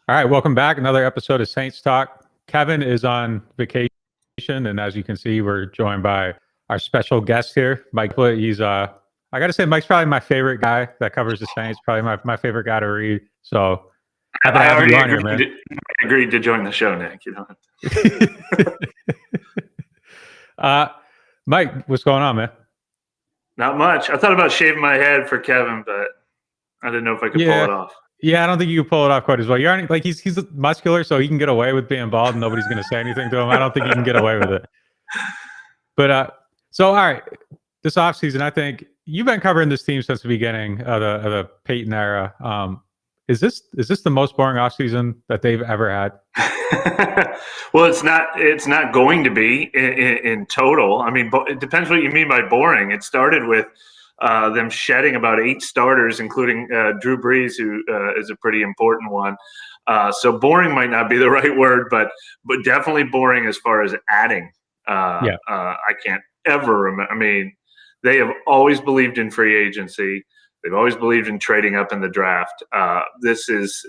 All right, welcome back. Another episode of Saints Talk. Kevin is on vacation, and as you can see, we're joined by our special guest here, Mike Triplett. He's I gotta say, Mike's probably my favorite guy that covers the Saints. Probably my favorite guy to read. So happy to have you on here, man. I agreed to join the show, Nick. You don't have to. Mike, what's going on, man? Not much. I thought about shaving my head for Kevin, but I didn't know if I could pull it off. Yeah, I don't think you can pull it off quite as well. You're like he's muscular, so he can get away with being bald, and nobody's going to say anything to him. I don't think you can get away with it. But so all right, this offseason, I think you've been covering this team since the beginning of the Peyton era. Is this the most boring offseason that they've ever had? Well, it's not going to be in total. I mean, it depends what you mean by boring. It started with them shedding about 8 starters, including Drew Brees, who is a pretty important one. So boring might not be the right word, but definitely boring as far as adding. I can't ever remember. I mean, they have always believed in free agency. They've always believed in trading up in the draft. This is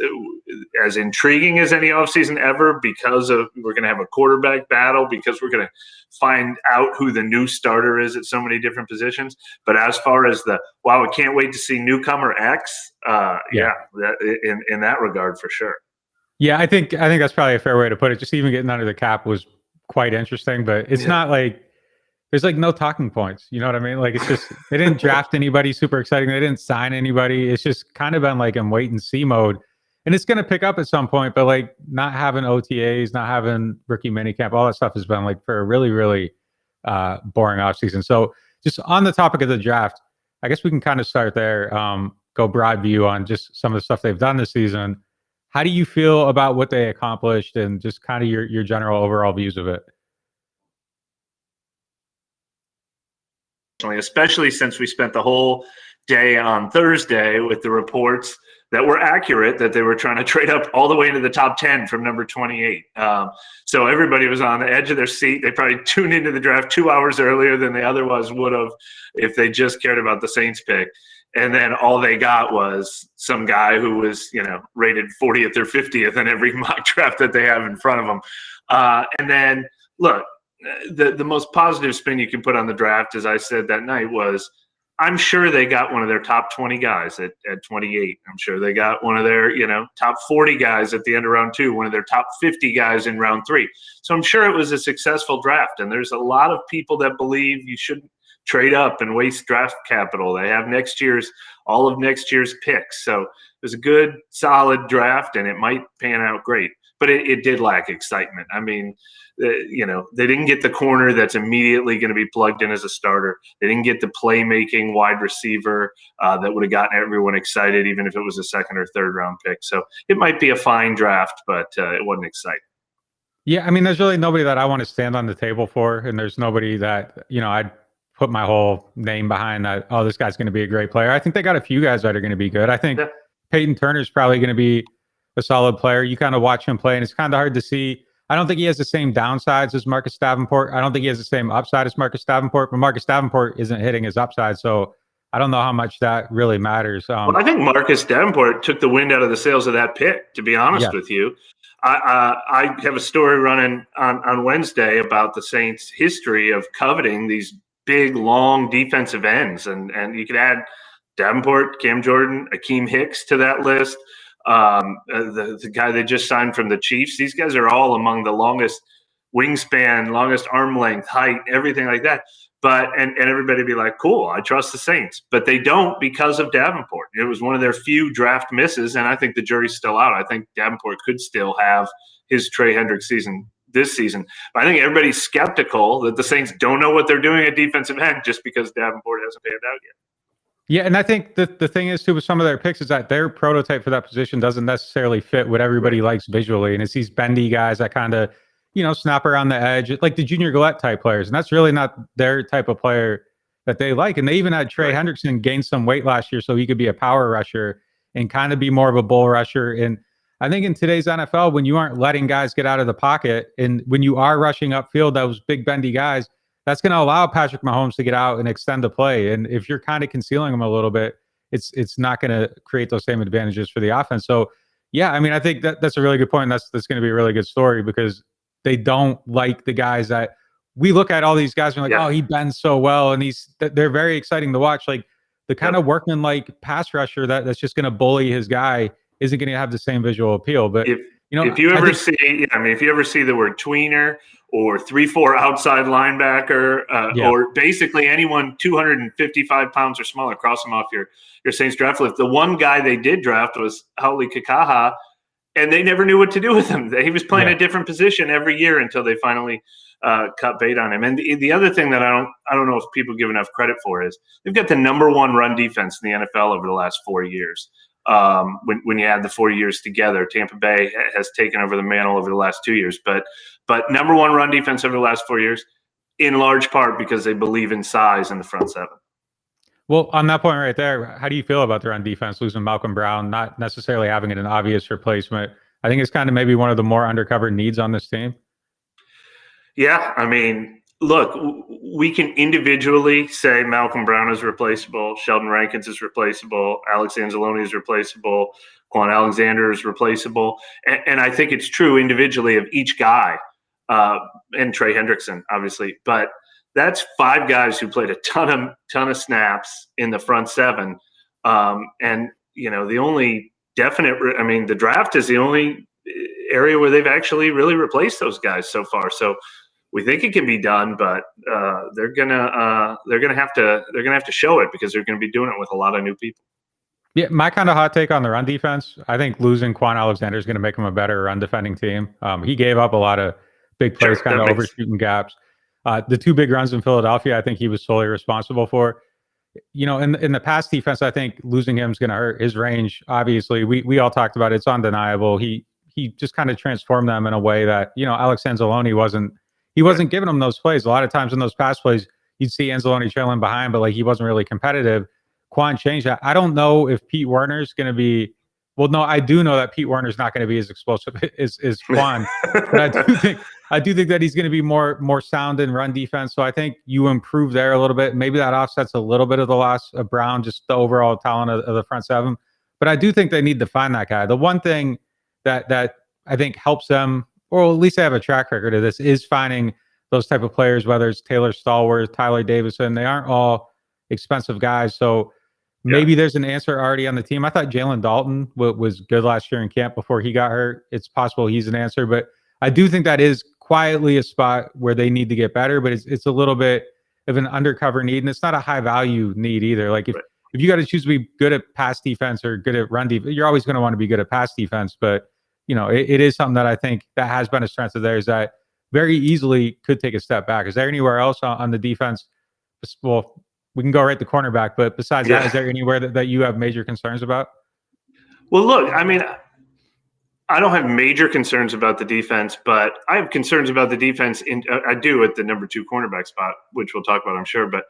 as intriguing as any offseason ever because we're going to have a quarterback battle, because we're going to find out who the new starter is at so many different positions. But as far as I can't wait to see newcomer X, in that regard, for sure. Yeah, I think that's probably a fair way to put it. Just even getting under the cap was quite interesting, but it's not like there's like no talking points. You know what I mean? Like, it's just, they didn't draft anybody super exciting. They didn't sign anybody. It's just kind of been like in wait and see mode. And it's going to pick up at some point, but like not having OTAs, not having rookie minicamp, all that stuff has been like for a really, really boring offseason. So just on the topic of the draft, I guess we can kind of start there, go broad view on just some of the stuff they've done this season. How do you feel about what they accomplished and just kind of your general overall views of it? Especially since we spent the whole day on Thursday with the reports that were accurate that they were trying to trade up all the way into the top 10 from number 28. So everybody was on the edge of their seat. They probably tuned into the draft 2 hours earlier than they otherwise would have if they just cared about the Saints pick. And then all they got was some guy who was, rated 40th or 50th in every mock draft that they have in front of them. And then, look, the most positive spin you can put on the draft, as I said that night, was I'm sure they got one of their top 20 guys at 28. I'm sure they got one of their, top 40 guys at the end of round 2, one of their top 50 guys in round 3. So I'm sure it was a successful draft. And there's a lot of people that believe you shouldn't trade up and waste draft capital. They have all of next year's picks. So it was a good, solid draft, and it might pan out great. But it did lack excitement. I mean, they didn't get the corner that's immediately going to be plugged in as a starter. They didn't get the playmaking wide receiver that would have gotten everyone excited, even if it was a second or third round pick. So it might be a fine draft, but it wasn't exciting. Yeah, I mean, there's really nobody that I want to stand on the table for, and there's nobody that, I'd put my whole name behind that, oh, this guy's going to be a great player. I think they got a few guys that are going to be good. I think Peyton Turner's probably going to be a solid player. You kind of watch him play, and it's kind of hard to see. I don't think he has the same downsides as Marcus Davenport. I don't think he has the same upside as Marcus Davenport, but Marcus Davenport isn't hitting his upside. So I don't know how much that really matters. Well, I think Marcus Davenport took the wind out of the sails of that pick, to be honest with you. I have a story running on Wednesday about the Saints' history of coveting these big, long defensive ends. And you could add Davenport, Cam Jordan, Akeem Hicks to that list. The guy they just signed from the Chiefs. These guys are all among the longest wingspan, longest arm length, height, everything like that. But and everybody be like, cool, I trust the Saints. But they don't because of Davenport. It was one of their few draft misses, and I think the jury's still out. I think Davenport could still have his Trey Hendricks season this season. But I think everybody's skeptical that the Saints don't know what they're doing at defensive end just because Davenport hasn't panned out yet. Yeah, and I think the thing is, too, with some of their picks is that their prototype for that position doesn't necessarily fit what everybody likes visually. And it's these bendy guys that kind of, snap around the edge, like the Junior Gillette type players. And that's really not their type of player that they like. And they even had Trey Hendrickson gain some weight last year so he could be a power rusher and kind of be more of a bull rusher. And I think in today's NFL, when you aren't letting guys get out of the pocket and when you are rushing upfield, those big bendy guys, that's going to allow Patrick Mahomes to get out and extend the play. And if you're kind of concealing him a little bit, it's not going to create those same advantages for the offense. So, Yeah, I mean, I think that's a really good point. That's going to be a really good story because they don't like the guys that we look at all these guys and we're like, Yeah. oh, he bends so well, and they're very exciting to watch. Like the kind of workman like pass rusher that's just going to bully his guy isn't going to have the same visual appeal. But if you ever if you ever see the word tweener or 3-4 outside linebacker, or basically anyone 255 pounds or smaller, cross them off your Saints draft list. The one guy they did draft was Hauli Kakaha, and they never knew what to do with him. He was playing a different position every year until they finally cut bait on him. And the other thing that I don't know if people give enough credit for is they've got the #1 run defense in the NFL over the last 4 years. When you add the 4 years together, Tampa Bay has taken over the mantle over the last 2 years. But #1 run defense over the last 4 years, in large part because they believe in size in the front seven. Well, on that point right there, how do you feel about their run defense losing Malcolm Brown, not necessarily having an obvious replacement? I think it's kind of maybe one of the more undercovered needs on this team. Yeah, I mean, look, we can individually say Malcolm Brown is replaceable, Sheldon Rankins is replaceable, Alex Anzalone is replaceable, Quan Alexander is replaceable, and I think it's true individually of each guy, and Trey Hendrickson, obviously. But that's 5 guys who played a ton of snaps in the front seven, and the only definite. I mean, the draft is the only area where they've actually really replaced those guys so far. So we think it can be done, but they're gonna have to show it because they're gonna be doing it with a lot of new people. Yeah, my kind of hot take on the run defense, I think losing Quan Alexander is going to make them a better run defending team. He gave up a lot of big plays, kind of overshooting gaps. The 2 big runs in Philadelphia, I think he was solely responsible for. In the pass defense, I think losing him is going to hurt his range. Obviously, we all talked about it. It's undeniable. He just kind of transformed them in a way that, Alex Anzalone wasn't giving them those plays. A lot of times in those pass plays, you'd see Anzalone trailing behind, but he wasn't really competitive. Quan changed that. I don't know if Pete Werner's going to be. Well, no, I do know that Pete Werner's not going to be as explosive as Quan, but I do think that he's going to be more sound in run defense. So I think you improve there a little bit. Maybe that offsets a little bit of the loss of Brown, just the overall talent of the front seven. But I do think they need to find that guy. The one thing that I think helps them, or at least they have a track record of this, is finding those type of players, whether it's Taylor Stallworth, Tyler Davison. They aren't all expensive guys. So maybe there's an answer already on the team. I thought Jalen Dalton was good last year in camp before he got hurt. It's possible he's an answer, but I do think that is quietly a spot where they need to get better, but it's a little bit of an undercover need, and it's not a high value need either. If you got to choose to be good at pass defense or good at run defense, you're always going to want to be good at pass defense, but it is something that I think that has been a strength of theirs that very easily could take a step back. Is there anywhere else on the defense? Well, we can go right to cornerback, but besides that, is there anywhere that you have major concerns about? Well, look, I mean, I don't have major concerns about the defense, but I have concerns about the defense. I do at the #2 cornerback spot, which we'll talk about, I'm sure. But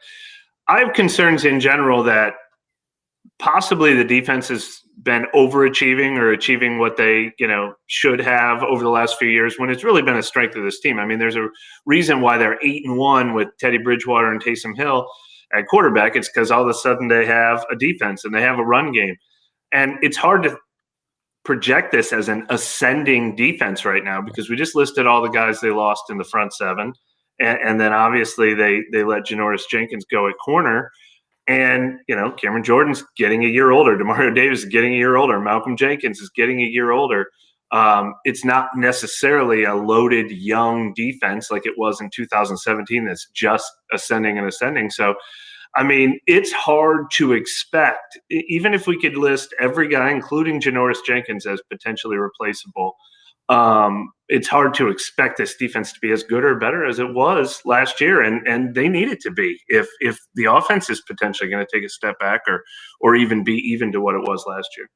I have concerns in general that possibly the defense has been overachieving or achieving what they, should have over the last few years when it's really been a strength of this team. I mean, there's a reason why they're 8-1 with Teddy Bridgewater and Taysom Hill at quarterback. It's because all of a sudden they have a defense and they have a run game. And it's hard to project this as an ascending defense right now because we just listed all the guys they lost in the front seven. And then obviously they let Janoris Jenkins go at corner. And, Cameron Jordan's getting a year older. Demario Davis is getting a year older. Malcolm Jenkins is getting a year older. It's not necessarily a loaded young defense like it was in 2017 that's just ascending and ascending. So, I mean, it's hard to expect, even if we could list every guy, including Janoris Jenkins, as potentially replaceable. It's hard to expect this defense to be as good or better as it was last year, and they need it to be if the offense is potentially going to take a step back or even be even to what it was last year.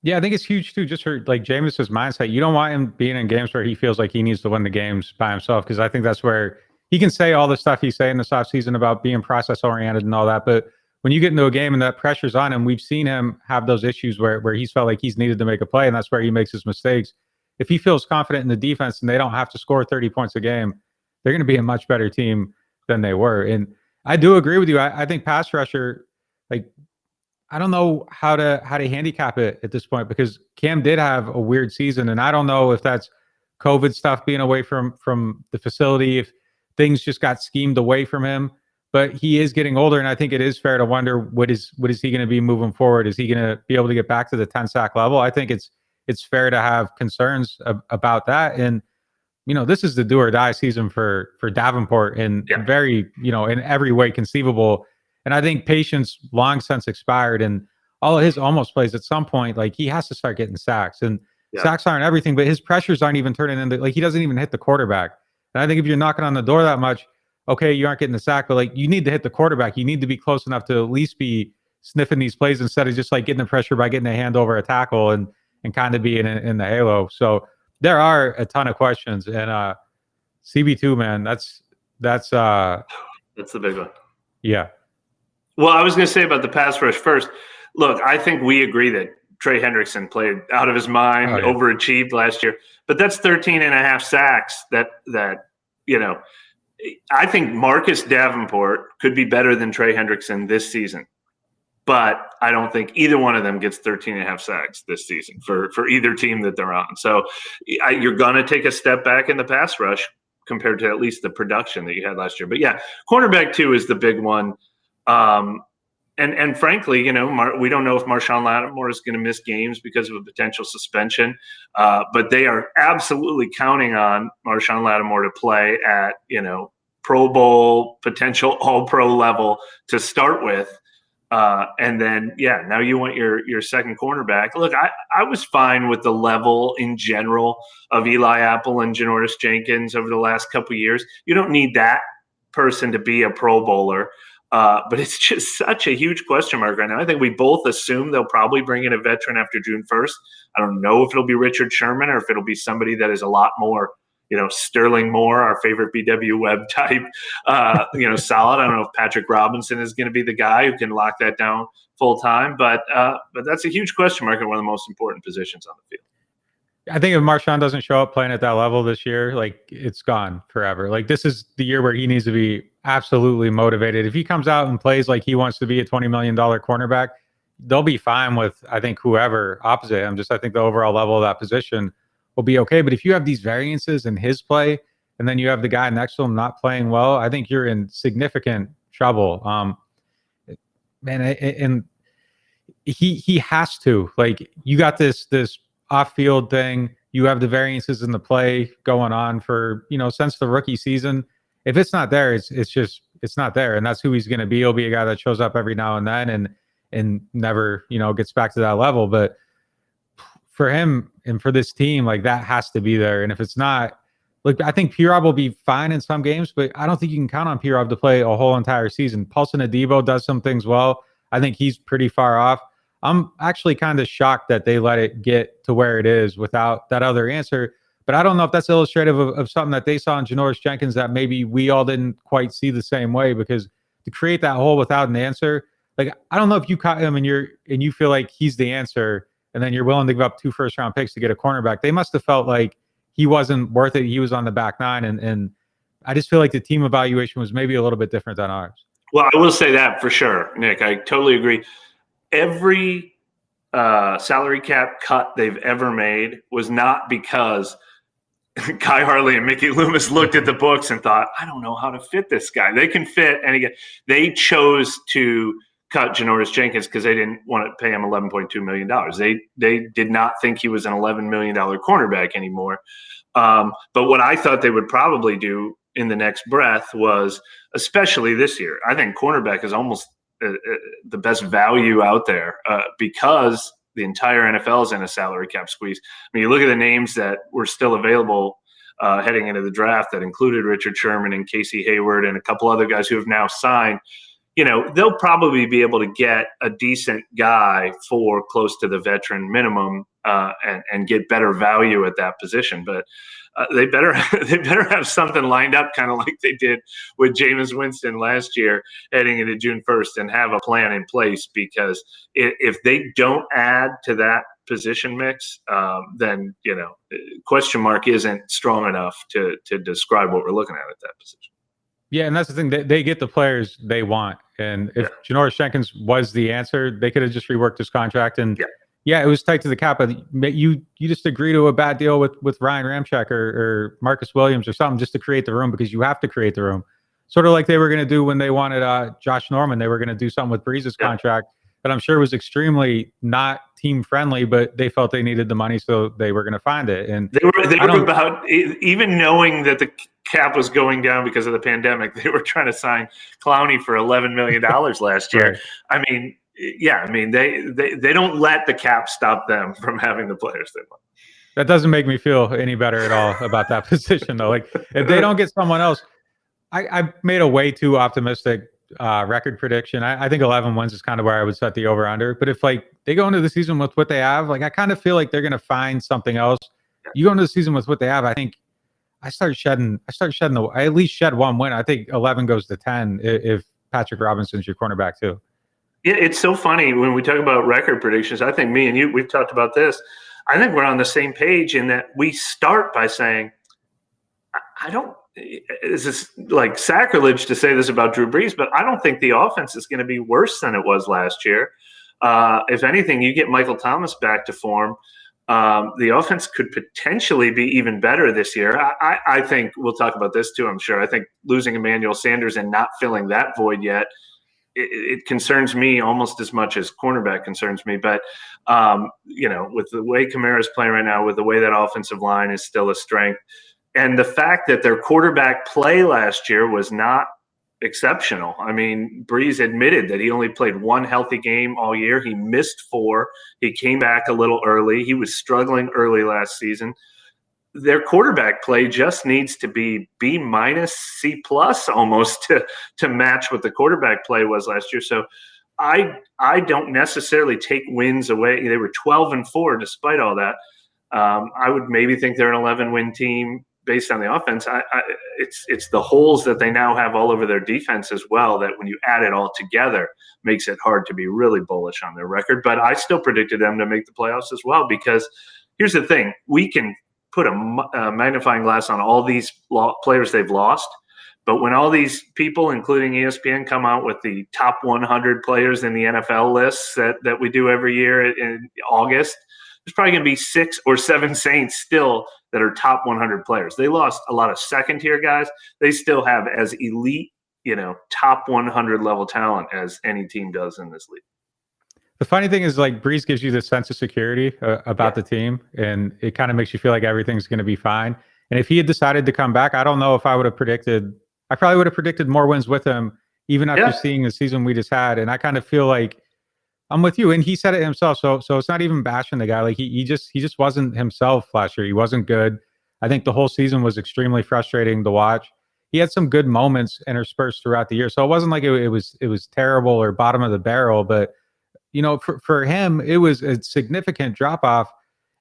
Yeah, I think it's huge too, just for Jameis's mindset. You don't want him being in games where he feels like he needs to win the games by himself, because I think that's where he can say all the stuff he's saying this offseason about being process oriented and all that. But when you get into a game and that pressure's on him, we've seen him have those issues where he's felt like he's needed to make a play, and that's where he makes his mistakes. If he feels confident in the defense and they don't have to score 30 points a game, they're going to be a much better team than they were. And I do agree with you. I think pass rusher, I don't know how to handicap it at this point, because Cam did have a weird season, and I don't know if that's COVID stuff being away from the facility, if things just got schemed away from him. But he is getting older, and I think it is fair to wonder what is he going to be moving forward? Is he going to be able to get back to the 10 sack level? I think it's fair to have concerns about that. And this is the do or die season for Davenport in very, in every way conceivable. And I think patience long since expired, and all of his almost plays at some point, like, he has to start getting sacks, and sacks aren't everything, but his pressures aren't even turning into, like, he doesn't even hit the quarterback. And I think if you're knocking on the door that much, okay, you aren't getting the sack, but, like, you need to hit the quarterback. You need to be close enough to at least be sniffing these plays instead of just, like, getting the pressure by getting a hand over a tackle and kind of being in the halo. So there are a ton of questions, and CB2, man, that's the big one. Yeah. Well, I was going to say about the pass rush first. Look, I think we agree that Trey Hendrickson played out of his mind, overachieved last year, but that's 13 and a half sacks that I think Marcus Davenport could be better than Trey Hendrickson this season, but I don't think either one of them gets 13 and a half sacks this season for either team that they're on. So you're going to take a step back in the pass rush compared to at least the production that you had last year. But yeah, cornerback 2 is the big one. And frankly, we don't know if Marshawn Lattimore is going to miss games because of a potential suspension, but they are absolutely counting on Marshawn Lattimore to play at, Pro Bowl, potential All-Pro level to start with. And then, now you want your second cornerback. Look, I was fine with the level in general of Eli Apple and Janoris Jenkins over the last couple of years. You don't need that person to be a Pro Bowler. But it's just such a huge question mark right now. I think we both assume they'll probably bring in a veteran after June 1st. I don't know if it'll be Richard Sherman or if it'll be somebody that is a lot more, Sterling Moore, our favorite BW Webb type, solid. I don't know if Patrick Robinson is going to be the guy who can lock that down full time. But that's a huge question mark at one of the most important positions on the field. I think if Marshawn doesn't show up playing at that level this year, like, it's gone forever. Like, this is the year where he needs to be absolutely motivated. If he comes out and plays like he wants to be a $20 million cornerback, they'll be fine with, I think, whoever opposite him. Just, I think the overall level of that position will be okay. But if you have these variances in his play, and then you have the guy next to him not playing well, I think you're in significant trouble. And he has to, like, you got this off-field thing. You have the variances in the play going on for, since the rookie season. If it's not there, it's not there. And that's who he's going to be. He'll be a guy that shows up every now and then and never, gets back to that level. But for him and for this team, like, that has to be there. And if it's not, look, I think P-Rob will be fine in some games, but I don't think you can count on P-Rob to play a whole entire season. Paulson Adebo does some things well. I think he's pretty far off. I'm actually kind of shocked that they let it get to where it is without that other answer. But I don't know if that's illustrative of something that they saw in Janoris Jenkins that maybe we all didn't quite see the same way, because to create that hole without an answer, like, I don't know if you caught him and you feel like he's the answer, and then you're willing to give up 2 first-round picks to get a cornerback. They must have felt like he wasn't worth it. He was on the back nine, and I just feel like the team evaluation was maybe a little bit different than ours. Well, I will say that for sure, Nick. I totally agree. Every salary cap cut they've ever made was not because Kai Harley and Mickey Loomis looked at the books and thought, I don't know how to fit this guy. They can fit. And again, they chose to cut Janoris Jenkins because they didn't want to pay him $11.2 million. They did not think he was an $11 million cornerback anymore. But what I thought they would probably do in the next breath was, especially this year, I think cornerback is almost the best value out there because the entire NFL is in a salary cap squeeze. I mean, you look at the names that were still available heading into the draft that included Richard Sherman and Casey Hayward and a couple other guys who have now signed. They'll probably be able to get a decent guy for close to the veteran minimum and get better value at that position. But they better have something lined up, kind of like they did with Jameis Winston last year heading into June 1st, and have a plan in place, because if they don't add to that position mix, then, question mark isn't strong enough to describe what we're looking at that position. Yeah, and that's the thing. They get the players they want. And if Janoris Jenkins was the answer, they could have just reworked his contract. And it was tight to the cap, but you just agree to a bad deal with Ryan Ramczyk or Marcus Williams or something just to create the room, because you have to create the room. Sort of like they were going to do when they wanted Josh Norman. They were going to do something with Breeze's contract that I'm sure was extremely not team friendly, but they felt they needed the money, so they were going to find it. And they were about, even knowing that the cap was going down because of the pandemic, they were trying to sign Clowney for $11 million last year. Right. They don't let the cap stop them from having the players they want. That doesn't make me feel any better at all about that position, though. Like, if they don't get someone else, I made a way too optimistic record prediction. I think 11 wins is kind of where I would set the over under. But if they go into the season with what they have, I kind of feel like they're going to find something else. You go into the season with what they have, I think I at least shed one win. I think 11 goes to 10 if Patrick Robinson's your cornerback too. Yeah, it's so funny when we talk about record predictions. I think me and you, we've talked about this. I think we're on the same page in that we start by saying, this is like sacrilege to say this about Drew Brees, but I don't think the offense is going to be worse than it was last year. If anything, you get Michael Thomas back to form. The offense could potentially be even better this year. I think we'll talk about this too, I'm sure. I think losing Emmanuel Sanders and not filling that void yet, it concerns me almost as much as cornerback concerns me. But, with the way Kamara's playing right now, with the way that offensive line is still a strength, and the fact that their quarterback play last year was not exceptional. I mean, Brees admitted that he only played one healthy game all year. He missed 4. He came back a little early. He was struggling early last season. Their quarterback play just needs to be B-, C+ almost to match what the quarterback play was last year. So I don't necessarily take wins away. They were 12-4 despite all that. I would maybe think they're an 11-win team based on the offense. It's the holes that they now have all over their defense as well that when you add it all together makes it hard to be really bullish on their record. But I still predicted them to make the playoffs as well, because here's the thing. We can put a magnifying glass on all these players they've lost, but when all these people, including ESPN, come out with the top 100 players in the NFL lists that we do every year in August, there's probably going to be 6 or 7 Saints still that are top 100 players. They lost a lot of second-tier guys. They still have as elite, top 100 level talent as any team does in this league. The funny thing is, Brees gives you this sense of security about the team, and it kind of makes you feel like everything's going to be fine. And if he had decided to come back, I don't know if I would have predicted. I probably would have predicted more wins with him, even after seeing the season we just had. And I kind of feel like I'm with you, and he said it himself. So it's not even bashing the guy. He just wasn't himself last year. He wasn't good. I think the whole season was extremely frustrating to watch. He had some good moments interspersed throughout the year, so it wasn't like it was terrible or bottom of the barrel. But for him, it was a significant drop off.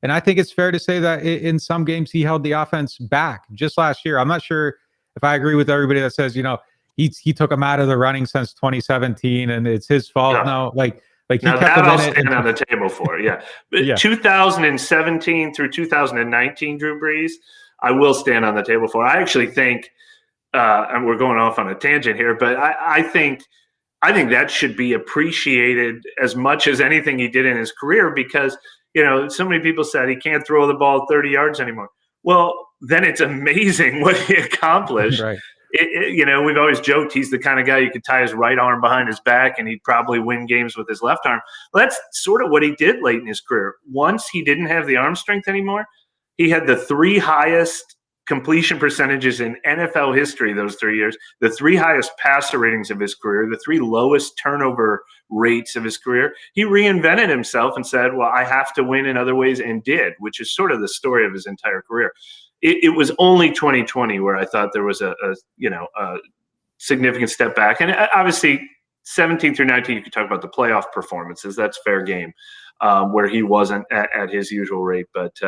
And I think it's fair to say that in some games he held the offense back just last year. I'm not sure if I agree with everybody that says he took him out of the running since 2017 and it's his fault. No, he now kept that him I'll in stand on the table for. Yeah. 2017 through 2019, Drew Brees, I will stand on the table for. I actually think, and we're going off on a tangent here, but I think that should be appreciated as much as anything he did in his career, because so many people said he can't throw the ball 30 yards anymore. Well, then it's amazing what he accomplished. Right. We've always joked he's the kind of guy you could tie his right arm behind his back and he'd probably win games with his left arm. Well, that's sort of what he did late in his career. Once he didn't have the arm strength anymore, he had the 3 highest completion percentages in NFL history those 3 years, the 3 highest passer ratings of his career, the 3 lowest turnover rates of his career. He reinvented himself and said, well, I have to win in other ways, and did, which is sort of the story of his entire career. It was only 2020 where I thought there was a significant step back. And obviously 17 through 19, you could talk about the playoff performances. That's fair game, where he wasn't at his usual rate. But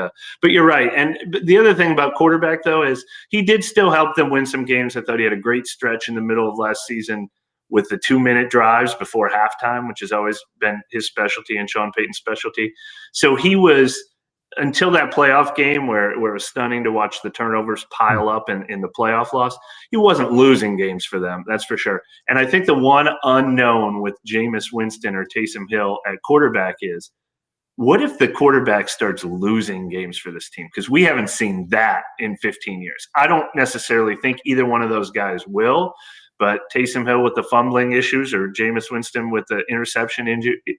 you're right. And the other thing about quarterback, though, is he did still help them win some games. I thought he had a great stretch in the middle of last season with the 2-minute drives before halftime, which has always been his specialty and Sean Payton's specialty. So he was until that playoff game where it was stunning to watch the turnovers pile up in the playoff loss, he wasn't losing games for them, that's for sure. And I think the one unknown with Jameis Winston or Taysom Hill at quarterback is, what if the quarterback starts losing games for this team? Because we haven't seen that in 15 years. I don't necessarily think either one of those guys will, but Taysom Hill with the fumbling issues or Jameis Winston with the interception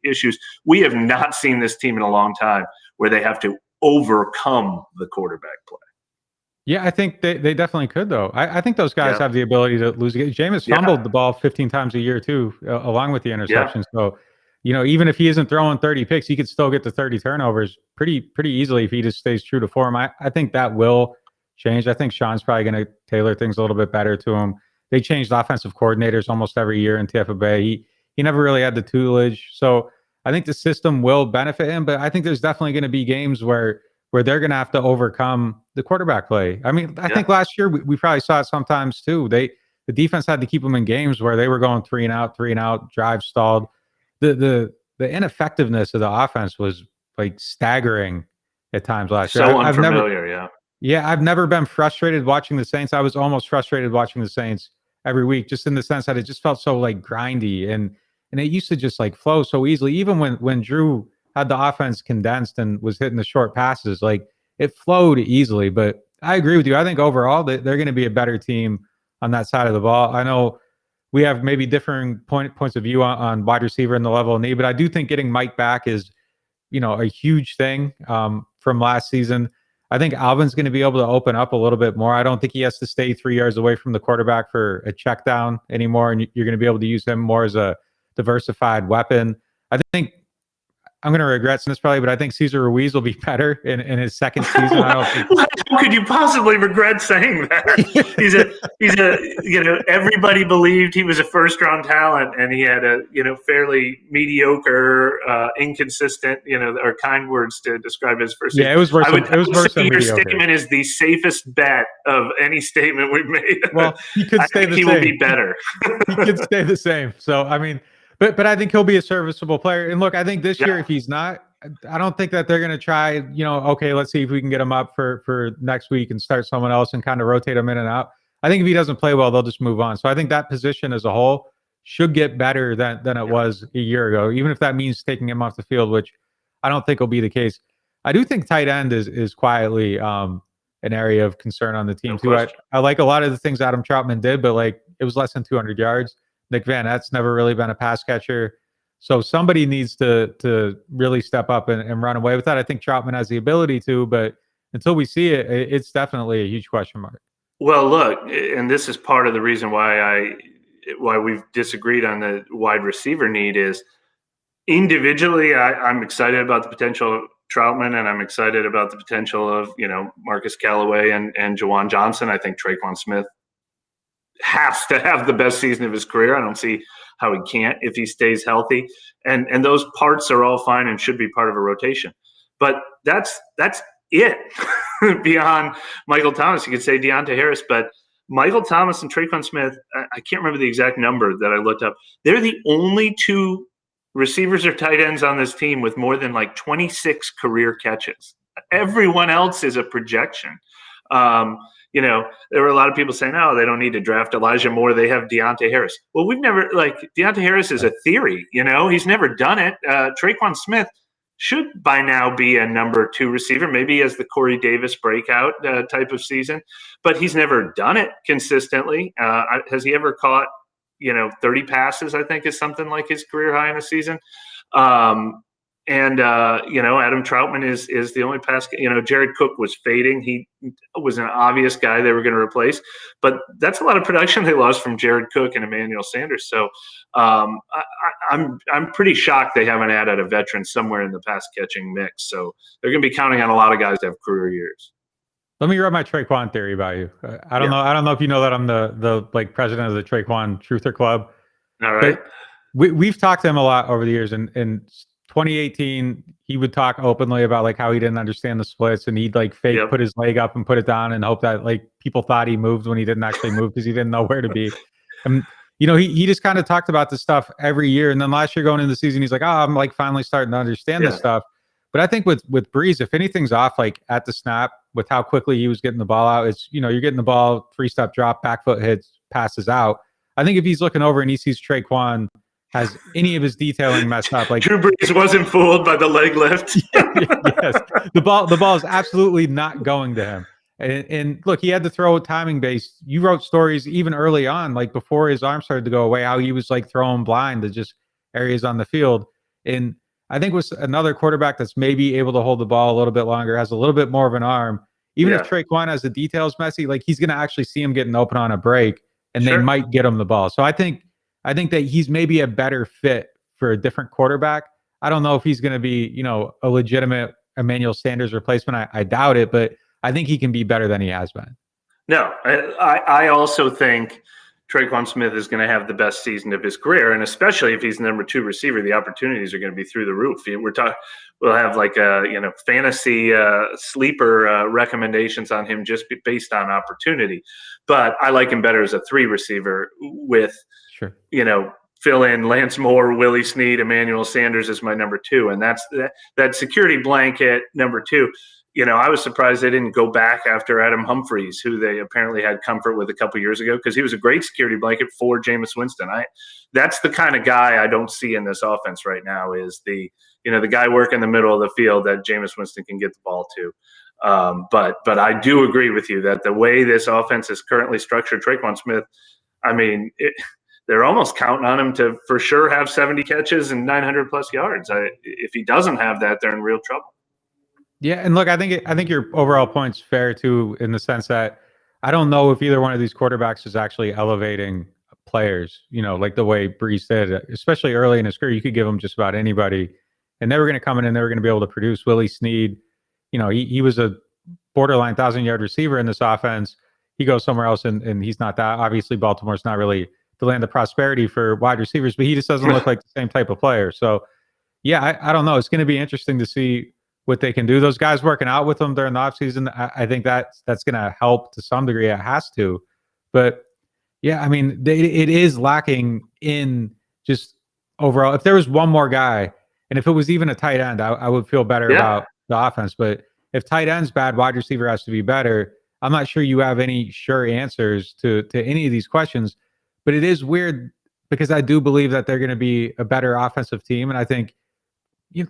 issues, we have not seen this team in a long time where they have to overcome the quarterback play. Yeah, I think they definitely could, though. I think those guys have the ability to lose. Jameis fumbled the ball 15 times a year, too, along with the interceptions. So, even if he isn't throwing 30 picks, he could still get to 30 turnovers pretty easily if he just stays true to form. I think that will change. I think Sean's probably going to tailor things a little bit better to him. They changed offensive coordinators almost every year in Tampa Bay. He never really had the tutelage. So I think the system will benefit him, but I think there's definitely going to be games where they're going to have to overcome the quarterback play. I mean, I think last year we probably saw it sometimes too. The defense had to keep them in games where they were going 3 and out, drive stalled. The ineffectiveness of the offense was like staggering at times last year. So unfamiliar, Yeah, I've never been frustrated watching the Saints. I was almost frustrated watching the Saints every week, just in the sense that it just felt so like grindy and it used to just like flow so easily. Even when Drew had the offense condensed and was hitting the short passes, like it flowed easily. But I agree with you. I think overall they're going to be a better team on that side of the ball. I know we have maybe differing points of view on wide receiver and the level of need, but I do think getting Mike back is, a huge thing from last season. I think Alvin's going to be able to open up a little bit more. I don't think he has to stay 3 yards away from the quarterback for a check down anymore, and you're going to be able to use him more as a diversified weapon. I think I'm going to regret this probably, but I think Cesar Ruiz will be better in his second season. I don't think. How could you possibly regret saying that? He's everybody believed he was a first round talent, and he had a fairly mediocre, inconsistent, or kind words to describe his first season. Yeah, it was worse. It was worse than your mediocre. Statement is the safest bet of any statement we've made. Well, he could stay the same. He will be better. He could stay the same. So I mean. But I think he'll be a serviceable player. And look, I think this year, if he's not, I don't think that they're going to try, okay, let's see if we can get him up for next week and start someone else and kind of rotate him in and out. I think if he doesn't play well, they'll just move on. So I think that position as a whole should get better than it was a year ago, even if that means taking him off the field, which I don't think will be the case. I do think tight end is quietly an area of concern on the team, too. I like a lot of the things Adam Troutman did, but it was less than 200 yards. Nick Van Et's never really been a pass catcher. So somebody needs to really step up and run away with that. I think Troutman has the ability to, but until we see it, it's definitely a huge question mark. Well, look, and this is part of the reason why we've disagreed on the wide receiver need is individually, I'm excited about the potential of Troutman, and I'm excited about the potential of, Marcus Callaway and Jawan Johnson. I think Traquan Smith has to have the best season of his career. I don't see how he can't if he stays healthy. And those parts are all fine and should be part of a rotation. But that's it. Beyond Michael Thomas, you could say Deontay Harris, but Michael Thomas and Traquan Smith, I can't remember the exact number that I looked up. They're the only two receivers or tight ends on this team with more than 26 career catches. Everyone else is a projection. There were a lot of people saying, "Oh, they don't need to draft Elijah Moore. They have Deontay Harris." Well, we've never Deontay Harris is a theory. He's never done it. Traquan Smith should by now be a number 2 receiver, maybe as the Corey Davis breakout type of season, but he's never done it consistently. Has he ever caught 30 passes? I think is something like his career high in a season. Adam Troutman is the only pass. Jared Cook was fading. He was an obvious guy they were going to replace, but that's a lot of production they lost from Jared Cook and Emmanuel Sanders. So I'm pretty shocked they haven't added a veteran somewhere in the pass catching mix. So they're going to be counting on a lot of guys to have career years. Let me run my Traquan theory about you. I don't know. I don't know if you know that I'm the president of the Traquan Truther Club. All right. But we've talked to him a lot over the years, and 2018, he would talk openly about how he didn't understand the splits, and he'd fake put his leg up and put it down and hope that people thought he moved when he didn't actually move because he didn't know where to be. And he just kind of talked about this stuff every year. And then last year going into the season, he's like, "Oh, I'm finally starting to understand this stuff." But I think with Breeze, if anything's off, like at the snap, with how quickly he was getting the ball out, it's, you're getting the ball, 3-step drop, back foot hits, passes out. I think if he's looking over and he sees Traquan has any of his detailing messed up, like Drew Brees wasn't fooled by the leg lift. yes, the ball is absolutely not going to him. And look, he had to throw timing based. You wrote stories even early on, like before his arm started to go away, how he was like throwing blind to just areas on the field. And I think with another quarterback that's maybe able to hold the ball a little bit longer, has a little bit more of an arm, even if Traquan has the details messy, like he's going to actually see him getting open on a break, and they might get him the ball. So I think that he's maybe a better fit for a different quarterback. I don't know if he's going to be, a legitimate Emmanuel Sanders replacement. I doubt it, but I think he can be better than he has been. No, I also think Traquan Smith is going to have the best season of his career, and especially if he's the number 2 receiver, the opportunities are going to be through the roof. We'll have like fantasy sleeper recommendations on him just based on opportunity. But I like him better as a 3 receiver with fill in Lance Moore, Willie Snead, Emmanuel Sanders is my number 2, and that's that security blanket number 2. I was surprised they didn't go back after Adam Humphries, who they apparently had comfort with a couple years ago, because he was a great security blanket for Jameis Winston. That's the kind of guy I don't see in this offense right now, is the guy working in the middle of the field that Jameis Winston can get the ball to. But I do agree with you that the way this offense is currently structured, Traquan Smith, they're almost counting on him to for sure have 70 catches and 900 plus yards. If he doesn't have that, they're in real trouble. Yeah, and look, I think your overall point's fair too, in the sense that I don't know if either one of these quarterbacks is actually elevating players, like the way Brees did, especially early in his career. You could give him just about anybody, and they were going to come in and they were going to be able to produce. Willie Snead, he was a borderline 1,000-yard receiver in this offense. He goes somewhere else, and he's not that. Obviously, Baltimore's not really the land of prosperity for wide receivers, but he just doesn't look like the same type of player. So, yeah, I don't know. It's going to be interesting to see what they can do. Those guys working out with them during the offseason, I think that's going to help to some degree. It has to. But, yeah, it is lacking in just overall. If there was one more guy, and if it was even a tight end, I would feel better about the offense. But if tight end's bad, wide receiver has to be better. I'm not sure you have any sure answers to any of these questions. But it is weird, because I do believe that they're going to be a better offensive team. And I think,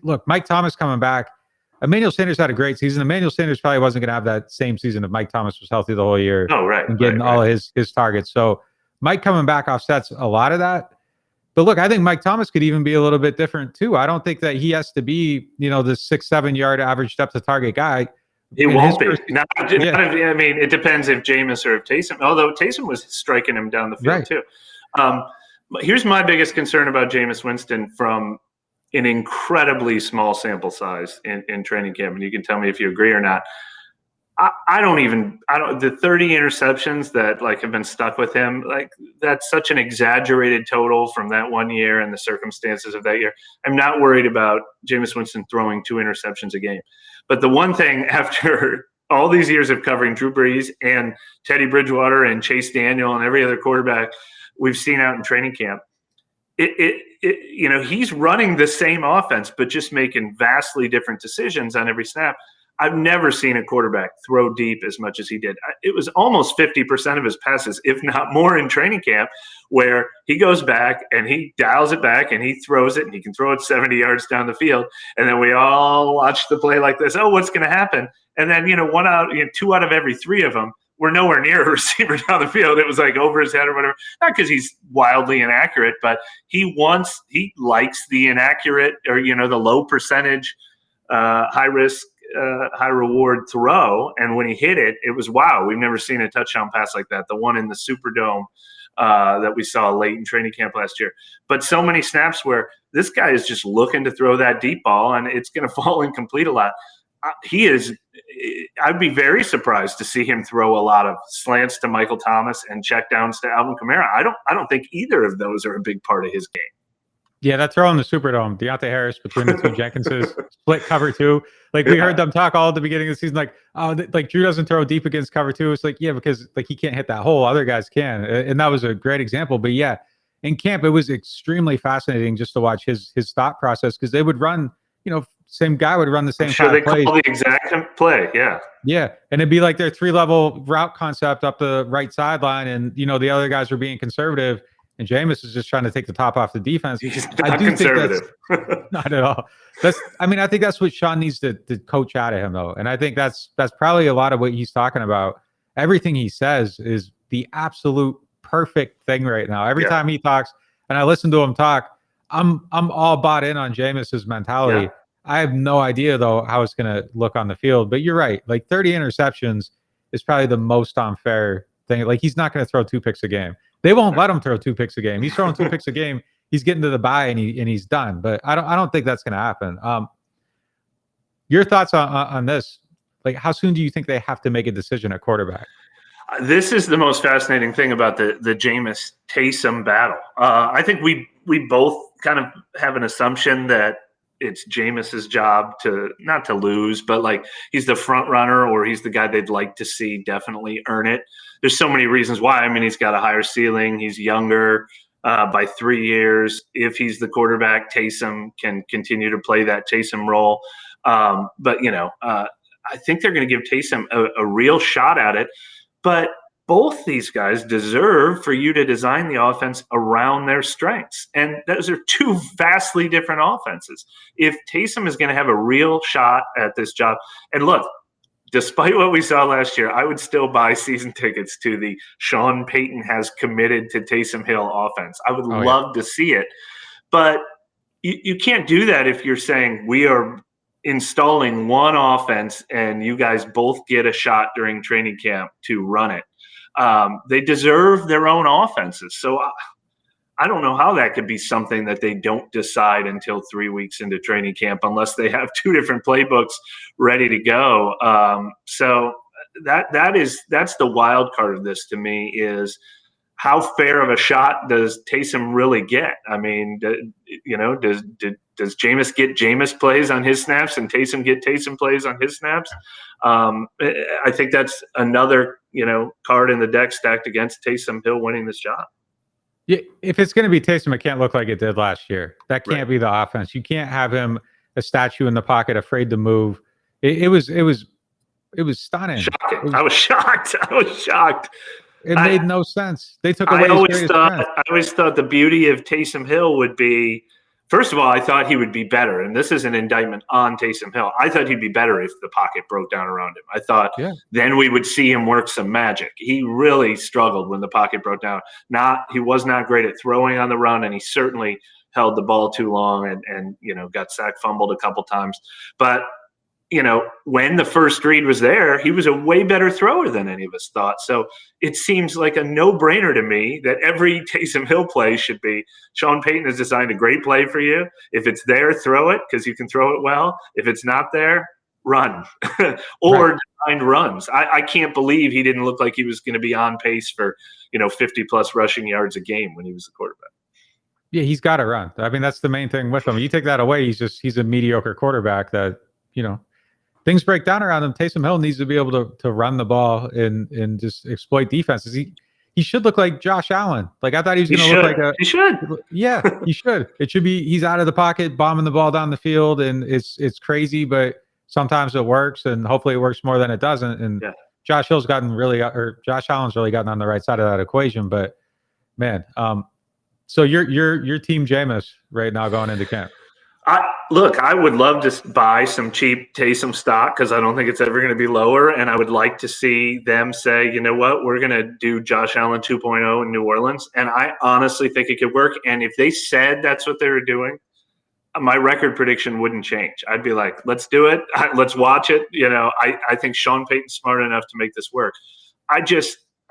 look, Mike Thomas coming back, Emmanuel Sanders had a great season. Emmanuel Sanders probably wasn't going to have that same season if Mike Thomas was healthy the whole year and getting all of his targets. So Mike coming back offsets a lot of that. But look, I think Mike Thomas could even be a little bit different too. I don't think that he has to be, the 6-7 yard average depth of target guy. He won't be. It depends if Jameis or if Taysom, although Taysom was striking him down the field too. Here's my biggest concern about Jameis Winston from an incredibly small sample size in training camp, and you can tell me if you agree or not. The 30 interceptions that have been stuck with him, that's such an exaggerated total from that one year and the circumstances of that year. I'm not worried about Jameis Winston throwing 2 interceptions a game. But the one thing, after all these years of covering Drew Brees and Teddy Bridgewater and Chase Daniel and every other quarterback we've seen out in training camp, he's running the same offense, but just making vastly different decisions on every snap. I've never seen a quarterback throw deep as much as he did. It was almost 50% of his passes, if not more, in training camp, where he goes back and he dials it back and he throws it, and he can throw it 70 yards down the field. And then we all watch the play like this. Oh, what's going to happen? And then, 2 out of every 3 of them were nowhere near a receiver down the field. It was over his head or whatever. Not because he's wildly inaccurate, but he likes the inaccurate or, the low percentage, high risk, high reward throw. And when he hit it, it was wow. We've never seen a touchdown pass like that. The one in the Superdome that we saw late in training camp last year. But so many snaps where this guy is just looking to throw that deep ball, and it's going to fall incomplete a lot. I'd be very surprised to see him throw a lot of slants to Michael Thomas and check downs to Alvin Kamara. I don't think either of those are a big part of his game. Yeah, that throw in the Superdome, Deontay Harris between the 2 Jenkinses, split cover 2. We heard them talk all at the beginning of the season, Drew doesn't throw deep against cover 2. It's because he can't hit that hole. Other guys can. And that was a great example. But yeah, in camp, it was extremely fascinating just to watch his thought process, because they would run same guy would run the same I'm sure kind they of plays. call the exact play. Yeah. Yeah. And it'd be like their 3-level route concept up the right sideline. And, the other guys are being conservative. And Jameis is just trying to take the top off the defense. He's I not do conservative. think that's not at all. I think that's what Sean needs to coach out of him, though. And I think that's probably a lot of what he's talking about. Everything he says is the absolute perfect thing right now. Every time he talks, and I listen to him talk, I'm all bought in on Jameis's mentality. Yeah. I have no idea, though, how it's going to look on the field. But you're right. Like 30 interceptions is probably the most unfair thing. Like he's not going to throw 2 picks a game. They won't let him throw 2 picks a game. He's throwing 2 picks a game. He's getting to the bye and he's done. But I don't think that's going to happen. Your thoughts on this? Like, how soon do you think they have to make a decision at quarterback? This is the most fascinating thing about the Jameis Taysom battle. I think we both kind of have an assumption that it's Jameis's job to not to lose, but like he's the front runner or he's the guy they'd like to see definitely earn it. There's so many reasons why. I mean, he's got a higher ceiling. He's younger by 3 years. If he's the quarterback, Taysom can continue to play that Taysom role. But I think they're going to give Taysom a real shot at it. But both these guys deserve for you to design the offense around their strengths. And those are 2 vastly different offenses. If Taysom is going to have a real shot at this job, and look, despite what we saw last year, I would still buy season tickets to the Sean Payton has committed to Taysom Hill offense. I would love to see it. But you can't do that if you're saying we are installing one offense and you guys both get a shot during training camp to run it. They deserve their own offenses. So I don't know how that could be something that they don't decide until 3 weeks into training camp, unless they have 2 different playbooks ready to go. So that's the wild card of this to me is how fair of a shot does Taysom really get? I mean, does Jameis get Jameis plays on his snaps and Taysom get Taysom plays on his snaps? I think that's another, card in the deck stacked against Taysom Hill winning this job. Yeah, if it's going to be Taysom, it can't look like it did last year. That can't be the offense. You can't have him a statue in the pocket, afraid to move. It was stunning. Shocking. I was shocked. It made no sense. They took away I always thought the beauty of Taysom Hill would be, first of all, I thought he would be better. And this is an indictment on Taysom Hill. I thought he'd be better if the pocket broke down around him. I thought then we would see him work some magic. He really struggled when the pocket broke down. He was not great at throwing on the run, and he certainly held the ball too long and got sacked, fumbled a couple times. But when the first read was there, he was a way better thrower than any of us thought. So it seems like a no-brainer to me that every Taysom Hill play should be, Sean Payton has designed a great play for you. If it's there, throw it because you can throw it well. If it's not there, run or designed runs. I can't believe he didn't look like he was going to be on pace for 50-plus rushing yards a game when he was the quarterback. Yeah, he's got to run. I mean, that's the main thing with him. You take that away, he's a mediocre quarterback that, things break down around him. Taysom Hill needs to be able to run the ball and just exploit defenses. He should look like Josh Allen. Like I thought he was going to look like He should. Yeah, he should. It should be he's out of the pocket, bombing the ball down the field, and it's crazy, but sometimes it works, and hopefully it works more than it doesn't. And Josh Allen's really gotten on the right side of that equation. But man, so you're team Jameis right now going into camp. I would love to buy some cheap Taysom stock because I don't think it's ever going to be lower. And I would like to see them say, you know what, we're going to do Josh Allen 2.0 in New Orleans. And I honestly think it could work. And if they said that's what they were doing, my record prediction wouldn't change. I'd be like, let's do it. Let's watch it. I think Sean Payton's smart enough to make this work. I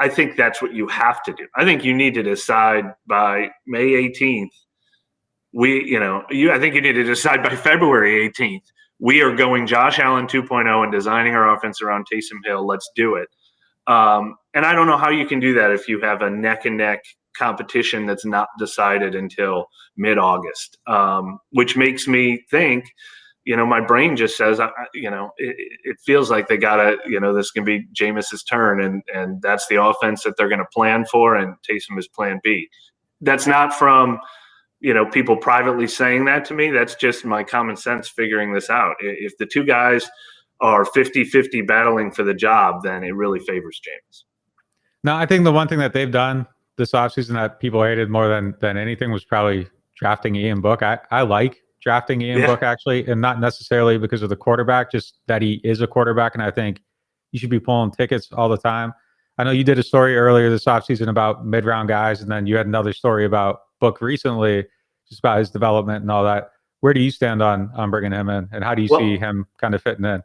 think that's what you have to do. I think you need to decide by May 18th. I think you need to decide by February 18th. We are going Josh Allen 2.0 and designing our offense around Taysom Hill. Let's do it. And I don't know how you can do that if you have a neck-and-neck competition that's not decided until mid-August, which makes me think, my brain just says, it feels like they got to, this can be Jameis's turn, and that's the offense that they're going to plan for, and Taysom is plan B. That's not from people privately saying that to me. That's just my common sense figuring this out. If the two guys are 50-50 battling for the job, then it really favors Jameis. No, I think the one thing that they've done this offseason that people hated more than anything was probably drafting Ian Book. I like drafting Ian Book, actually, and not necessarily because of the quarterback, just that he is a quarterback, and I think you should be pulling tickets all the time. I know you did a story earlier this offseason about mid-round guys, and then you had another story about Book recently, just about his development and all that. Where do you stand on bringing him in, and how do you see him kind of fitting in?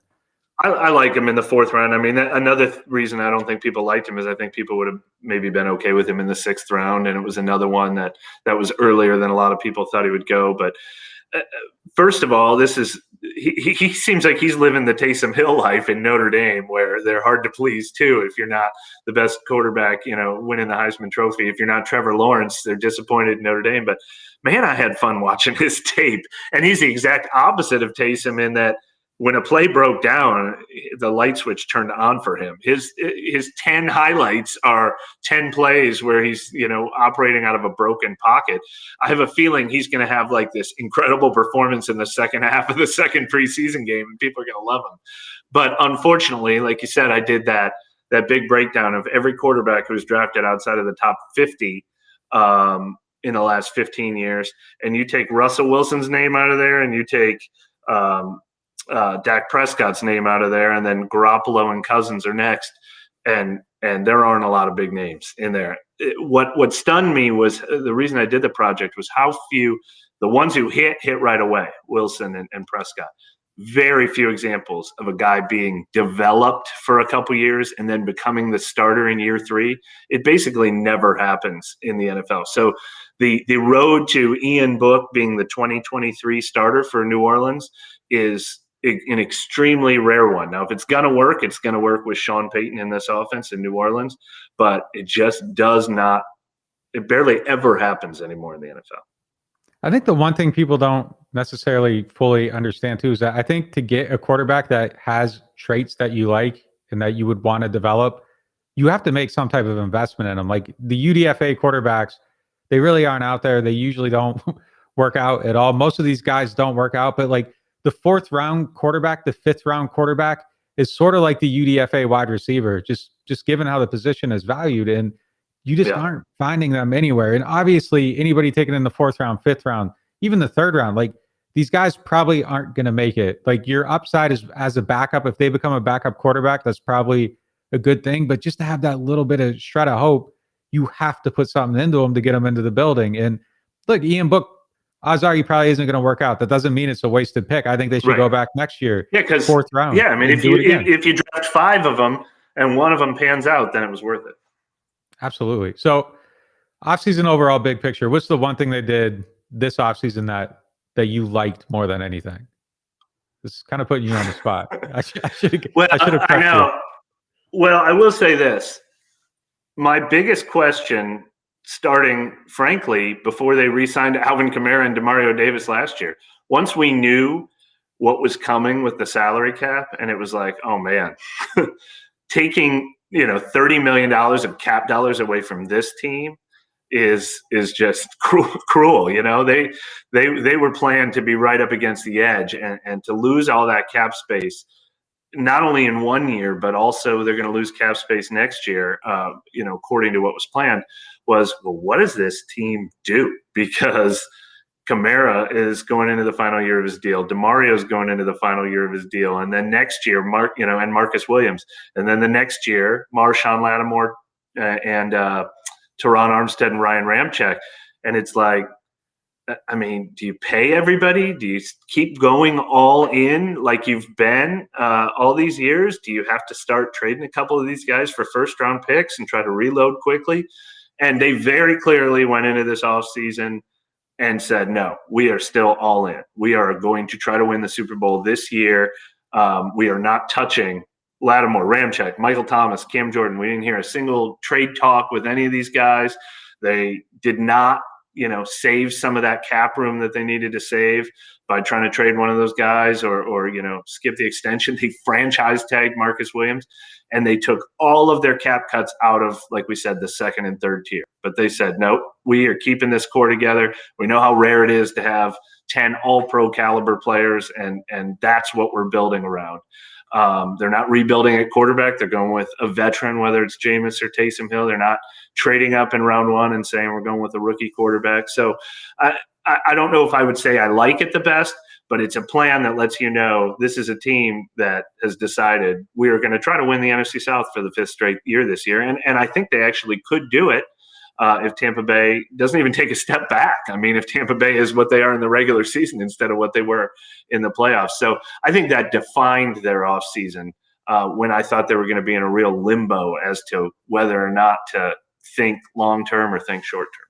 I like him in the 4th round. I mean, another reason I don't think people liked him is I think people would have maybe been okay with him in the 6th round, and it was another one that was earlier than a lot of people thought he would go. But first of all, he seems like he's living the Taysom Hill life in Notre Dame, where they're hard to please too. If you're not the best quarterback, winning the Heisman Trophy, if you're not Trevor Lawrence, they're disappointed in Notre Dame. But man, I had fun watching his tape, and he's the exact opposite of Taysom in that when a play broke down, the light switch turned on for him. His 10 highlights are 10 plays where he's, operating out of a broken pocket. I have a feeling he's going to have like this incredible performance in the second half of the second preseason game, and people are going to love him. But unfortunately, like you said, I did that big breakdown of every quarterback who was drafted outside of the top 50 in the last 15 years. And you take Russell Wilson's name out of there, and you take Dak Prescott's name out of there, and then Garoppolo and Cousins are next, and there aren't a lot of big names in there. What stunned me was the reason I did the project was how few, the ones who hit right away, Wilson and Prescott. Very few examples of a guy being developed for a couple years and then becoming the starter in year 3. It basically never happens in the NFL. So the road to Ian Book being the 2023 starter for New Orleans is an extremely rare one. Now, if it's going to work, it's going to work with Sean Payton in this offense in New Orleans, but it just does not – it barely ever happens anymore in the NFL. I think the one thing people don't necessarily fully understand, too, is that I think to get a quarterback that has traits that you like and that you would want to develop, you have to make some type of investment in them. Like the UDFA quarterbacks, they really aren't out there. They usually don't work out at all. Most of these guys don't work out, but like the 4th round quarterback, the 5th round quarterback is sort of like the UDFA wide receiver, just given how the position is valued, and you just aren't finding them anywhere. And obviously anybody taken in the 4th round, 5th round, even the 3rd round, like these guys probably aren't going to make it. Like your upside is as a backup. If they become a backup quarterback, that's probably a good thing. But just to have that little bit of shred of hope, you have to put something into them to get them into the building. And look, Ian Book, odds are he probably isn't going to work out. That doesn't mean it's a wasted pick. I think they should go back next year. Yeah, because 4th round. Yeah, I mean, if you draft 5 of them and one of them pans out, then it was worth it. Absolutely. So, offseason overall, big picture. What's the one thing they did this offseason that you liked more than anything? This is kind of putting you on the spot. I should have. I know. Well, I will say this. My biggest question, starting, frankly, before they re-signed Alvin Kamara and Demario Davis last year, once we knew what was coming with the salary cap, and it was like, oh, man, taking $30 million of cap dollars away from this team is just cruel. They were planned to be right up against the edge, and to lose all that cap space, not only in 1 year, but also they're going to lose cap space next year, according to what was planned, was, well, what does this team do? Because Kamara is going into the final year of his deal. DeMario is going into the final year of his deal. And then next year, and Marcus Williams. And then the next year, Marshawn Lattimore and Teron Armstead and Ryan Ramczyk. And it's like, I mean, do you pay everybody? Do you keep going all in like you've been all these years? Do you have to start trading a couple of these guys for first-round picks and try to reload quickly? And they very clearly went into this offseason and said, no, we are still all in. We are going to try to win the Super Bowl this year. We are not touching Lattimore, Ramczyk, Michael Thomas, Cam Jordan. We didn't hear a single trade talk with any of these guys. They did not, save some of that cap room that they needed to save by trying to trade one of those guys or skip the extension. They franchise tagged Marcus Williams, and they took all of their cap cuts out of, like we said, the second and third tier. But they said, nope, we are keeping this core together. We know how rare it is to have 10 all-pro caliber players, and that's what we're building around. They're not rebuilding at quarterback. They're going with a veteran, whether it's Jameis or Taysom Hill. They're not trading up in round one and saying we're going with a rookie quarterback. So I don't know if I would say I like it the best, but it's a plan that lets you know this is a team that has decided we are going to try to win the NFC South for the 5th straight year this year. And I think they actually could do it if Tampa Bay doesn't even take a step back. I mean, if Tampa Bay is what they are in the regular season instead of what they were in the playoffs. So I think that defined their offseason when I thought they were going to be in a real limbo as to whether or not to think long-term or think short-term.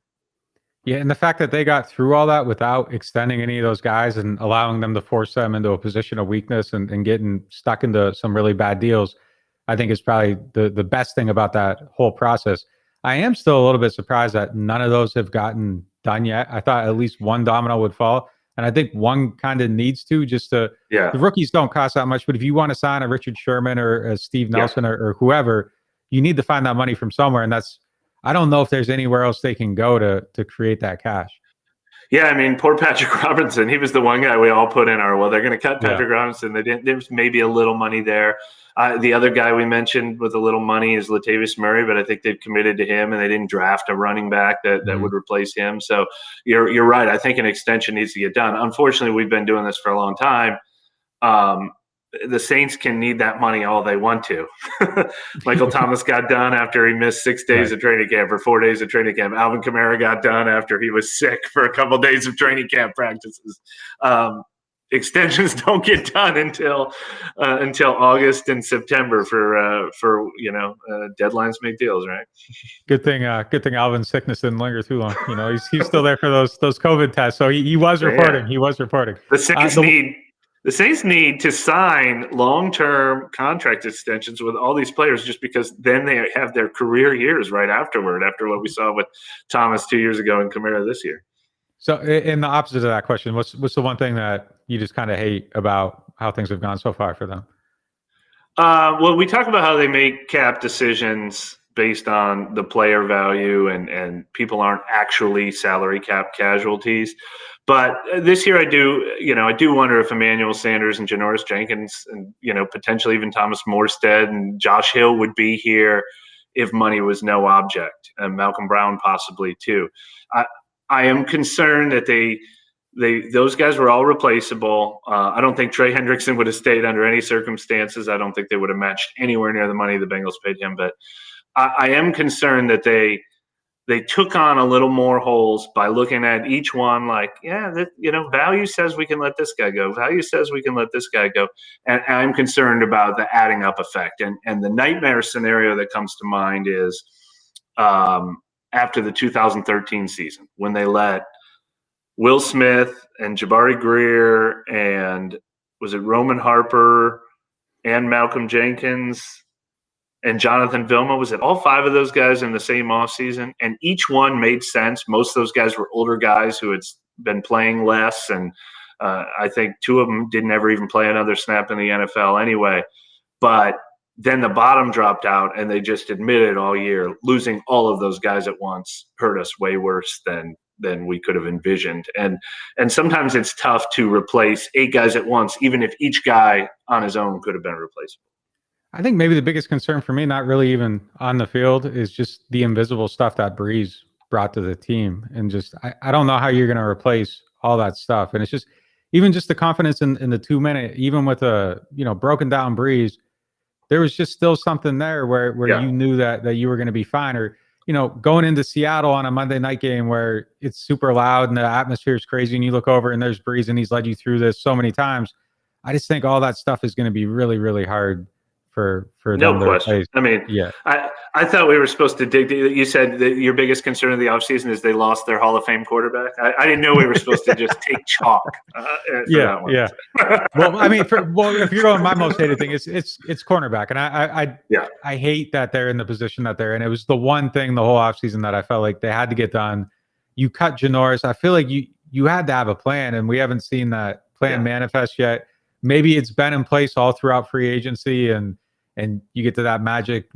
Yeah, and the fact that they got through all that without extending any of those guys and allowing them to force them into a position of weakness and getting stuck into some really bad deals, I think is probably the best thing about that whole process. I am still a little bit surprised that none of those have gotten done yet. I thought at least one domino would fall, and I think one kind of needs to the rookies don't cost that much, but if you want to sign a Richard Sherman or a Steve Nelson or whoever, you need to find that money from somewhere, and I don't know if there's anywhere else they can go to create that cash. Yeah, I mean, poor Patrick Robinson. He was the one guy we all put in they're going to cut Patrick Robinson. They didn't. There's maybe a little money there. The other guy we mentioned with a little money is Latavius Murray, but I think they've committed to him, and they didn't draft a running back that would replace him. So you're right. I think an extension needs to get done. Unfortunately, we've been doing this for a long time. The Saints can need that money all they want to. Michael Thomas got done after he missed 6 days of training camp or 4 days of training camp. Alvin Kamara got done after he was sick for a couple of days of training camp practices. Extensions don't get done until August and September for deadlines make deals, right? Good thing Alvin's sickness didn't linger too long. He's still there for those COVID tests. So he was reporting. He was reporting. The Saints need to sign long-term contract extensions with all these players just because then they have their career years right after what we saw with Thomas 2 years ago and Kamara this year. So in the opposite of that question, what's the one thing that you just kind of hate about how things have gone so far for them? Well, we talk about how they make cap decisions based on the player value and people aren't actually salary cap casualties. But this year I do wonder if Emmanuel Sanders and Janoris Jenkins and, potentially even Thomas Morstead and Josh Hill would be here if money was no object, and Malcolm Brown possibly too. I am concerned that those guys were all replaceable. I don't think Trey Hendrickson would have stayed under any circumstances. I don't think they would have matched anywhere near the money the Bengals paid him. But I am concerned that they took on a little more holes by looking at each one value says we can let this guy go. Value says we can let this guy go. And I'm concerned about the adding up effect. And the nightmare scenario that comes to mind is after the 2013 season when they let Will Smith and Jabari Greer and was it Roman Harper and Malcolm Jenkins and Jonathan Vilma, was it all five of those guys in the same offseason? And each one made sense. Most of those guys were older guys who had been playing less. And I think two of them didn't ever even play another snap in the NFL anyway. But then the bottom dropped out and they just admitted all year losing all of those guys at once hurt us way worse than we could have envisioned. And sometimes it's tough to replace 8 guys at once, even if each guy on his own could have been replaceable. I think maybe the biggest concern for me, not really even on the field, is just the invisible stuff that Breeze brought to the team. And just, I don't know how you're going to replace all that stuff. And it's just, even just the confidence in the 2 minute, even with a, broken down Breeze, there was just still something there where you knew that you were going to be fine. Or, going into Seattle on a Monday night game where it's super loud and the atmosphere is crazy and you look over and there's Breeze and he's led you through this so many times. I just think all that stuff is going to be really, really hard for no question. I mean, yeah. I thought we were supposed to dig. You said that your biggest concern of the offseason is they lost their Hall of Fame quarterback. I didn't know we were supposed to just take chalk. Yeah. Well, I mean, if you're going, my most hated thing is it's cornerback, and I hate that they're in the position that they're in. It was the one thing the whole offseason that I felt like they had to get done. You cut Janoris. I feel like you had to have a plan, and we haven't seen that plan manifest yet. Maybe it's been in place all throughout free agency, and you get to that magic,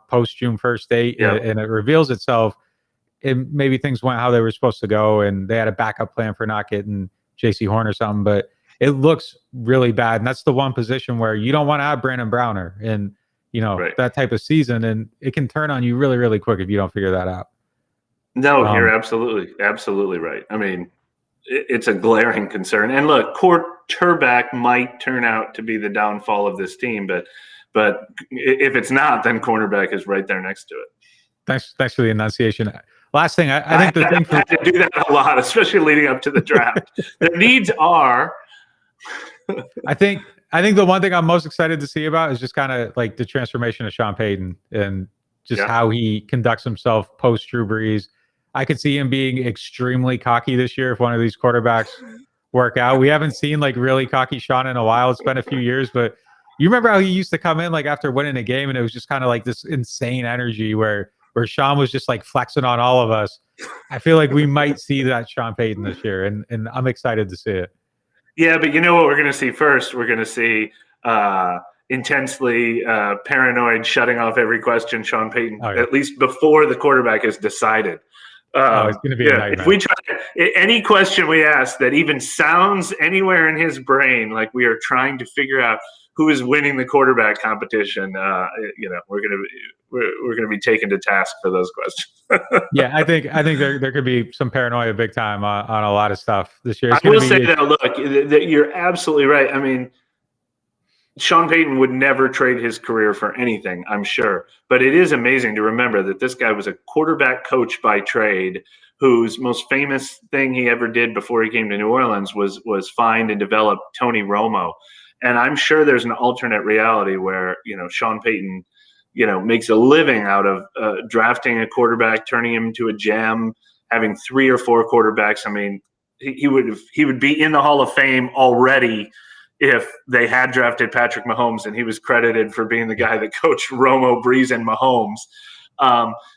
post June 1st date, and it reveals itself. And maybe things went how they were supposed to go, and they had a backup plan for not getting J.C. Horn or something. But it looks really bad, and that's the one position where you don't want to have Brandon Browner and that type of season, and it can turn on you really, really quick if you don't figure that out. No, you're absolutely right. I mean, it's a glaring concern. And look, quarterback might turn out to be the downfall of this team, but if it's not, then cornerback is right there next to it. Thanks for the enunciation. Last thing, I think the thing I had to do that a lot, especially leading up to the draft. Their needs are. I think the one thing I'm most excited to see about is just kind of like the transformation of Sean Payton and just how he conducts himself post Drew Brees. I could see him being extremely cocky this year if one of these quarterbacks work out. We haven't seen like really cocky Sean in a while. It's been a few years, but you remember how he used to come in like after winning a game, and it was just kind of like this insane energy where Sean was just like flexing on all of us. I feel like we might see that Sean Payton this year, and I'm excited to see it. Yeah, but you know what we're going to see first? We're going to see intensely paranoid, shutting off every question Sean Payton, at least before the quarterback is decided. It's going to be a nightmare. If we try any question we ask that even sounds anywhere in his brain like we are trying to figure out who is winning the quarterback competition, we're going to be taken to task for those questions. Yeah, I think there could be some paranoia big time on a lot of stuff this year. I will say that, look, that you're absolutely right. I mean, Sean Payton would never trade his career for anything, I'm sure. But it is amazing to remember that this guy was a quarterback coach by trade whose most famous thing he ever did before he came to New Orleans was find and develop Tony Romo. And I'm sure there's an alternate reality where, Sean Payton, makes a living out of drafting a quarterback, turning him into a gem, having 3 or 4 quarterbacks. I mean, he would be in the Hall of Fame already if they had drafted Patrick Mahomes, and he was credited for being the guy that coached Romo, Brees, and Mahomes.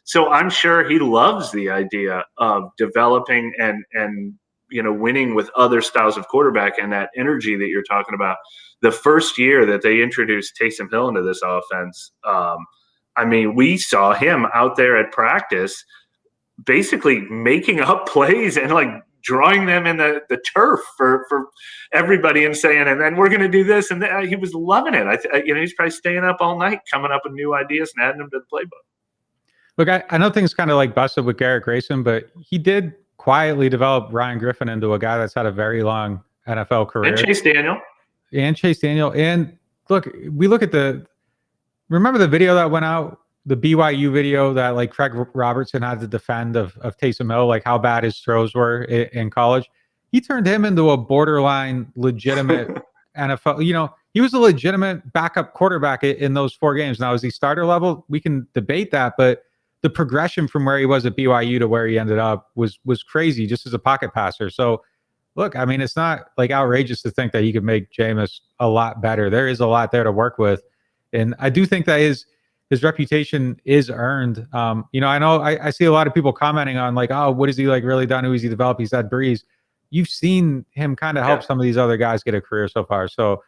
So I'm sure he loves the idea of developing and winning with other styles of quarterback, and that energy that you're talking about. The first year that they introduced Taysom Hill into this offense, we saw him out there at practice basically making up plays and like drawing them in the turf for everybody and saying, and then we're going to do this. And he was loving it. He's probably staying up all night, coming up with new ideas and adding them to the playbook. Look, I know things kind of like busted with Garrett Grayson, but he did quietly develop Ryan Griffin into a guy that's had a very long NFL career. And Chase Daniel. And look, we look at remember the video that went out, the BYU video that like Craig Robertson had to defend of Taysom Hill, like how bad his throws were in college. He turned him into a borderline legitimate NFL. He was a legitimate backup quarterback in those 4 games. Now, is he starter level? We can debate that, but the progression from where he was at BYU to where he ended up was crazy just as a pocket passer. So, look, I mean, it's not like outrageous to think that he could make Jameis a lot better. There is a lot there to work with. And I do think that his reputation is earned. I know I see a lot of people commenting on like, oh, what has he like really done? Who has he developed? He's had Brees. You've seen him kind of help some of these other guys get a career so far. So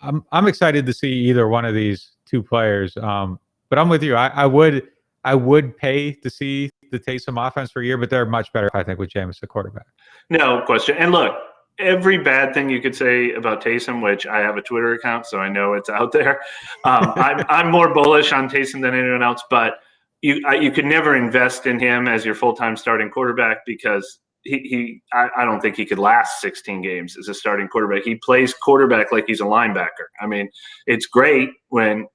I'm excited to see either one of these 2 players. But I'm with you. I would pay to see the Taysom offense for a year, but they're much better, I think, with Jameis at quarterback. No question. And look, every bad thing you could say about Taysom, which I have a Twitter account, so I know it's out there. I'm more bullish on Taysom than anyone else, but you could never invest in him as your full-time starting quarterback because I don't think he could last 16 games as a starting quarterback. He plays quarterback like he's a linebacker. I mean, it's great when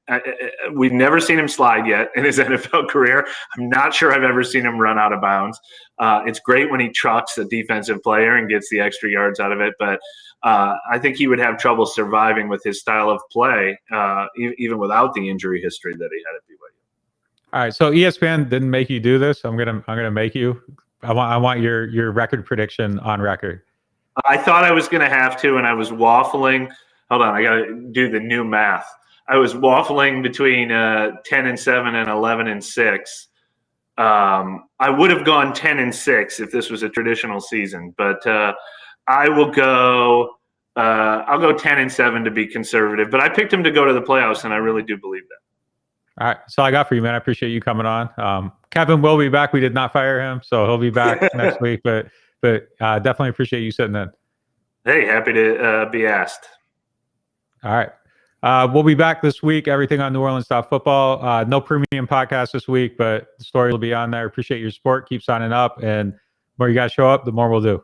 we've never seen him slide yet in his NFL career. I'm not sure I've ever seen him run out of bounds. It's great when he trucks a defensive player and gets the extra yards out of it. But I think he would have trouble surviving with his style of play, even without the injury history that he had at BYU. All right. So ESPN didn't make you do this. I'm gonna make you. I want your record prediction on record. I thought I was going to have to, and I was waffling. Hold on, I got to do the new math. I was waffling between 10-7 and 11-6. I would have gone 10-6 if this was a traditional season, but I will go. I'll go 10-7 to be conservative. But I picked him to go to the playoffs, and I really do believe that. All right, that's all I got for you, man. I appreciate you coming on. Kevin will be back. We did not fire him, so he'll be back next week. But definitely appreciate you sitting in. Hey, happy to be asked. All right. We'll be back this week. Everything on NewOrleans.Football. No premium podcast this week, but the story will be on there. Appreciate your support. Keep signing up. And the more you guys show up, the more we'll do.